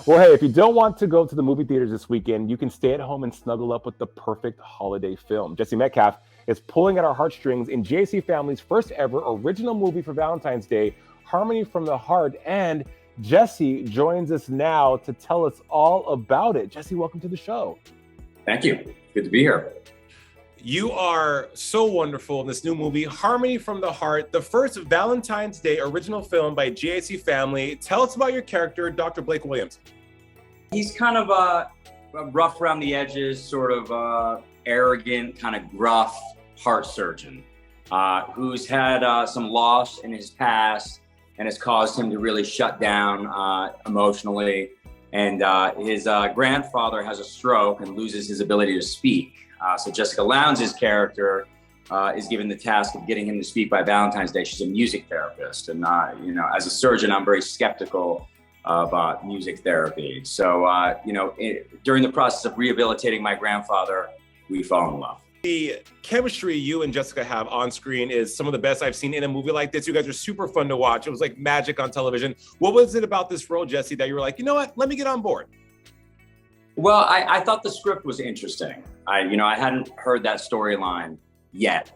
Well, hey, if you don't want to go to the movie theaters this weekend, you can stay at home and snuggle up with the perfect holiday film. Jesse Metcalfe is pulling at our heartstrings in GAC Family's first ever original movie for Valentine's Day, Harmony from the Heart. And Jesse joins us now to tell us all about it. Jesse, welcome to the show. Thank you. Good to be here. You are so wonderful in this new movie, Harmony from the Heart, the first Valentine's Day original film by GAC Family. Tell us about your character, Dr. Blake Williams. He's kind of a rough around the edges, sort of arrogant, kind of gruff heart surgeon who's had some loss in his past and has caused him to really shut down emotionally. And his grandfather has a stroke and loses his ability to speak. So Jessica Lowndes' character is given the task of getting him to speak by Valentine's Day. She's a music therapist. And, as a surgeon, I'm very skeptical of music therapy. So, during the process of rehabilitating my grandfather, we fall in love. The chemistry you and Jessica have on screen is some of the best I've seen in a movie like this. You guys are super fun to watch. It was like magic on television. What was it about this role, Jesse, that you were like, you know what, let me get on board? Well, I thought the script was interesting. I hadn't heard that storyline yet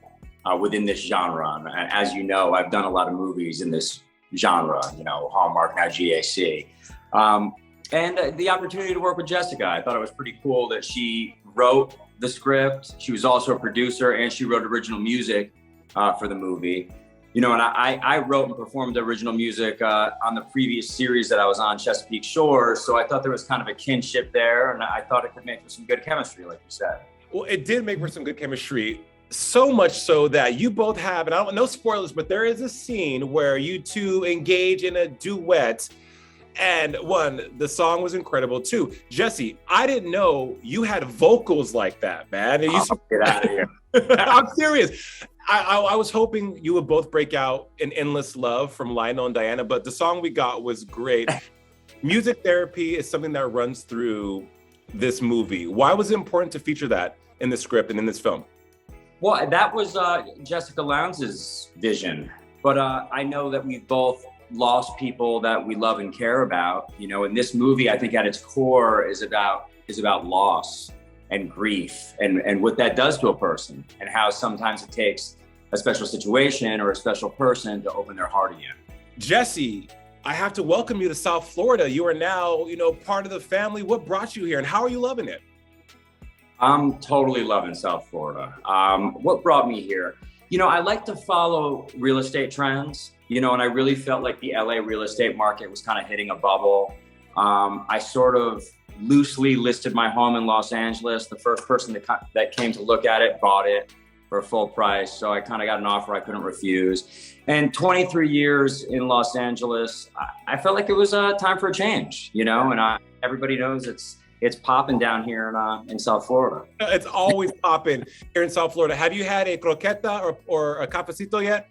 within this genre. And as you know, I've done a lot of movies in this genre, Hallmark, now GAC. And the opportunity to work with Jessica, I thought it was pretty cool that she wrote the script. She was also a producer and she wrote original music for the movie. And I wrote and performed the original music on the previous series that I was on, Chesapeake Shores. So I thought there was kind of a kinship there, and I thought it could make for some good chemistry, like you said. Well, it did make for some good chemistry, so much so that you both have, and I don't know spoilers, but there is a scene where you two engage in a duet. And one, the song was incredible. Two, Jesse, I didn't know you had vocals like that, man. Get out of here. I'm serious. I was hoping you would both break out in Endless Love from Lionel and Diana, but the song we got was great. Music therapy is something that runs through this movie. Why was it important to feature that in the script and in this film? Well, that was Jessica Lowndes' vision. But I know that we've both lost people that we love and care about. And this movie, I think at its core is about loss and grief and what that does to a person, and how sometimes it takes a special situation or a special person to open their heart again. Jesse, I have to welcome you to South Florida. You are now, part of the family. What brought you here and how are you loving it? I'm totally loving South Florida. What brought me here? I like to follow real estate trends, and I really felt like the LA real estate market was kind of hitting a bubble. I sort of loosely listed my home in Los Angeles. The first person that came to look at it bought it for a full price. So I kind of got an offer I couldn't refuse. And 23 years in Los Angeles, I felt like it was time for a change, and everybody knows it's popping down here in South Florida. It's always popping here in South Florida. Have you had a croqueta or a cafecito yet?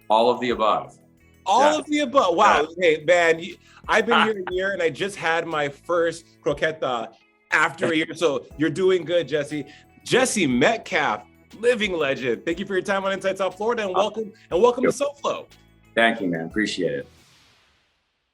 All of the above. All of the above. Wow. Hey, man, I've been here a year and I just had my first croqueta after a year. So you're doing good, Jesse. Jesse Metcalfe, living legend. Thank you for your time on Inside South Florida and welcome to SoFlo. Thank you, man. Appreciate it.